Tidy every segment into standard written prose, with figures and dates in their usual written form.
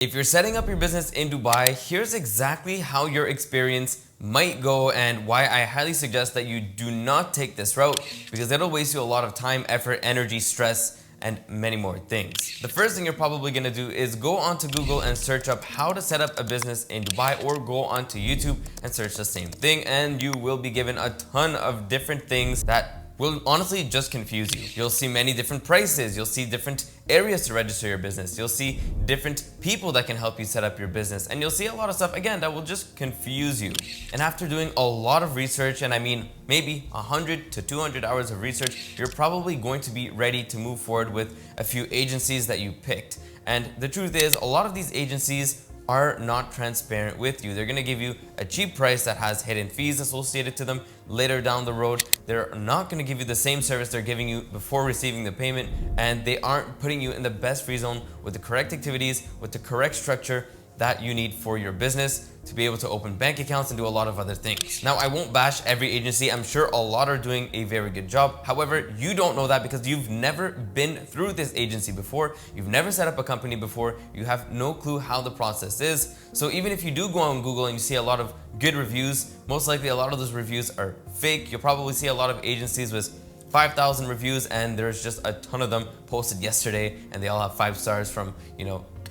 If you're setting up your business in Dubai, here's exactly how your experience might go and why I highly suggest that you do not take this route, because it'll waste you a lot of time, effort, energy, stress, and many more things. The first thing you're probably gonna do is go onto Google and search up how to set up a business in Dubai, or go onto YouTube and search the same thing, and you will be given a ton of different things that will honestly just confuse you. You'll see many different prices, you'll see different areas to register your business, you'll see different people that can help you set up your business, and you'll see a lot of stuff again that will just confuse you. And after doing a lot of research, and I mean maybe 100 to 200 hours of research, you're probably going to be ready to move forward with a few agencies that you picked. And the truth is, a lot of these agencies are not transparent with you. They're gonna give you a cheap price that has hidden fees associated to them later down the road. They're not gonna give you the same service they're giving you before receiving the payment, and they aren't putting you in the best free zone with the correct activities, with the correct structure that you need for your business to be able to open bank accounts and do a lot of other things. Now, I won't bash every agency. I'm sure a lot are doing a very good job. However, you don't know that because you've never been through this agency before. You've never set up a company before. You have no clue how the process is. So even if you do go on Google and you see a lot of good reviews, most likely a lot of those reviews are fake. You'll probably see a lot of agencies with 5,000 reviews, and there's just a ton of them posted yesterday, and they all have 5 stars from,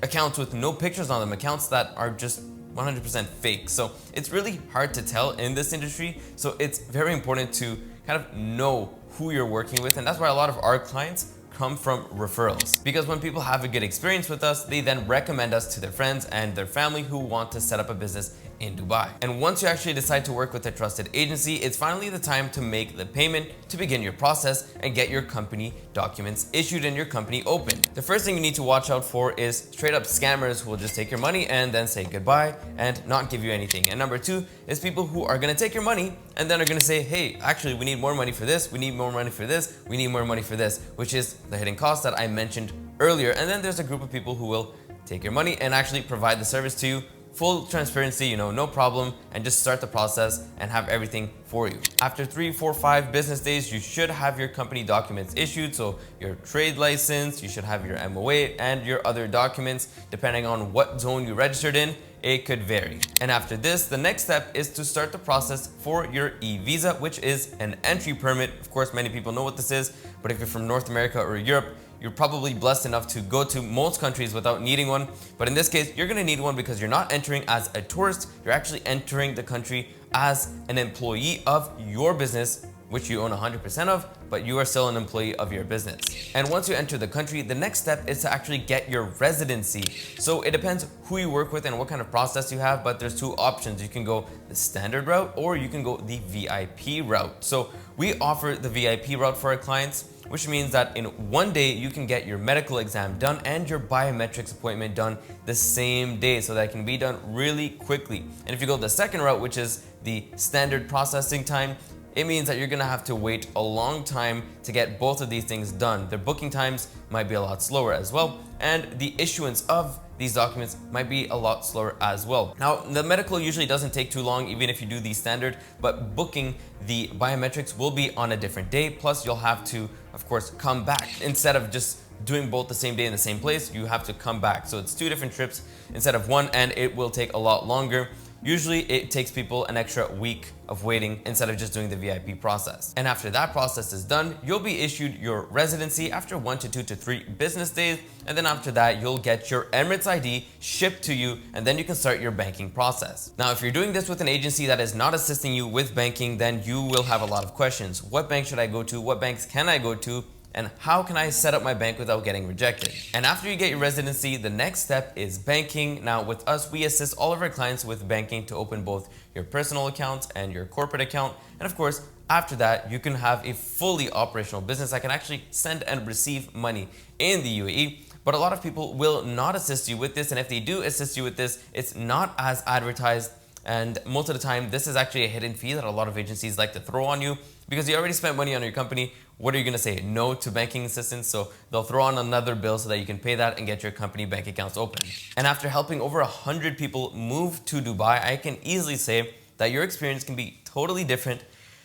accounts with no pictures on them, accounts that are just 100% fake. So it's really hard to tell in this industry. So it's very important to kind of know who you're working with. And that's why a lot of our clients come from referrals, because when people have a good experience with us, they then recommend us to their friends and their family who want to set up a business in Dubai. And once you actually decide to work with a trusted agency, it's finally the time to make the payment to begin your process and get your company documents issued and your company open. The first thing you need to watch out for is straight up scammers who will just take your money and then say goodbye and not give you anything. And number 2 is people who are gonna take your money and then are gonna say, hey, actually we need more money for this, we need more money for this, we need more money for this, which is the hidden cost that I mentioned earlier. And then there's a group of people who will take your money and actually provide the service to you, full transparency, no problem, and just start the process and have everything for you. After 3, 4, 5 business days, you should have your company documents issued. So your trade license, you should have your MOA and your other documents, depending on what zone you registered in. It could vary. And after this, the next step is to start the process for your e-visa, which is an entry permit. Of course, many people know what this is, but if you're from North America or Europe, you're probably blessed enough to go to most countries without needing one. But in this case, you're gonna need one because you're not entering as a tourist, you're actually entering the country as an employee of your business, which you own 100% of, but you are still an employee of your business. And once you enter the country, the next step is to actually get your residency. So it depends who you work with and what kind of process you have, but there's 2 options. You can go the standard route or you can go the VIP route. So we offer the VIP route for our clients, which means that in 1 day you can get your medical exam done and your biometrics appointment done the same day, so that it can be done really quickly. And if you go the second route, which is the standard processing time, it means that you're gonna have to wait a long time to get both of these things done. Their booking times might be a lot slower as well, and the issuance of these documents might be a lot slower as well. Now, the medical usually doesn't take too long, even if you do the standard, but booking the biometrics will be on a different day. Plus, you'll have to, of course, come back. Instead of just doing both the same day in the same place, you have to come back. So it's 2 different trips instead of 1, and it will take a lot longer. Usually it takes people an extra week of waiting instead of just doing the VIP process. And after that process is done, you'll be issued your residency after 1 to 2 to 3 business days. And then after that, you'll get your Emirates ID shipped to you, and then you can start your banking process. Now, if you're doing this with an agency that is not assisting you with banking, then you will have a lot of questions. What bank should I go to? What banks can I go to? And how can I set up my bank without getting rejected? And after you get your residency, the next step is banking. Now with us, we assist all of our clients with banking to open both your personal accounts and your corporate account. And of course, after that, you can have a fully operational business that can actually send and receive money in the UAE. But a lot of people will not assist you with this. And if they do assist you with this, it's not as advertised. And most of the time, this is actually a hidden fee that a lot of agencies like to throw on you, because you already spent money on your company. What are you gonna say? No to banking assistance? So they'll throw on another bill so that you can pay that and get your company bank accounts open. And after helping over 100 people move to Dubai, I can easily say that your experience can be totally different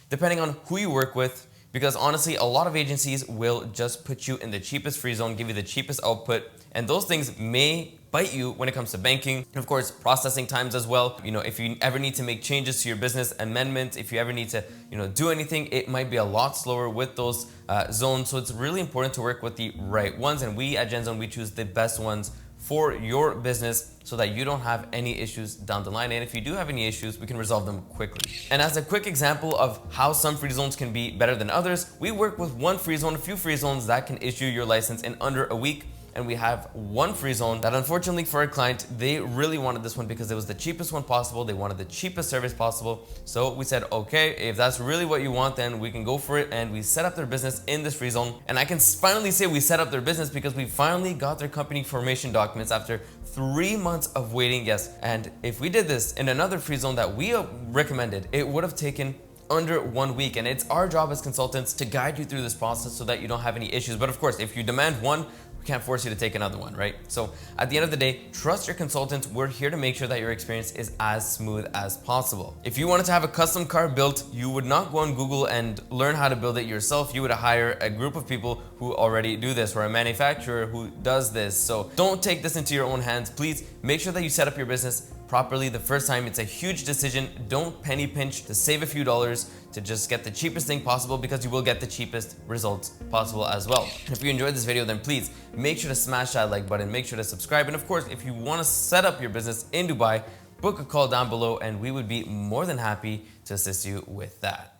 depending on who you work with, because honestly, a lot of agencies will just put you in the cheapest free zone, give you the cheapest output, and those things may bite you when it comes to banking. And of course, processing times as well. You know, if you ever need to make changes to your business amendment, if you ever need to, do anything, it might be a lot slower with those zones. So it's really important to work with the right ones. And we at GenZone, we choose the best ones for your business so that you don't have any issues down the line. And if you do have any issues, we can resolve them quickly. And as a quick example of how some free zones can be better than others, we work with one free zone, a few free zones that can issue your license in under a week. And we have one free zone that unfortunately for our client, they really wanted this one because it was the cheapest one possible. They wanted the cheapest service possible. So we said, okay, if that's really what you want, then we can go for it. And we set up their business in this free zone. And I can finally say we set up their business because we finally got their company formation documents after 3 months of waiting. Yes. And if we did this in another free zone that we recommended, it would have taken under 1 week. And it's our job as consultants to guide you through this process so that you don't have any issues. But of course, if you demand one, can't force you to take another one, right? So at the end of the day, trust your consultants. We're here to make sure that your experience is as smooth as possible. If you wanted to have a custom car built, you would not go on Google and learn how to build it yourself. You would hire a group of people who already do this, or a manufacturer who does this. So don't take this into your own hands. Please make sure that you set up your business properly the first time. It's a huge decision. Don't penny pinch to save a few dollars to just get the cheapest thing possible, because you will get the cheapest results possible as well. If you enjoyed this video, then please make sure to smash that like button, make sure to subscribe. And of course, if you want to set up your business in Dubai, book a call down below and we would be more than happy to assist you with that.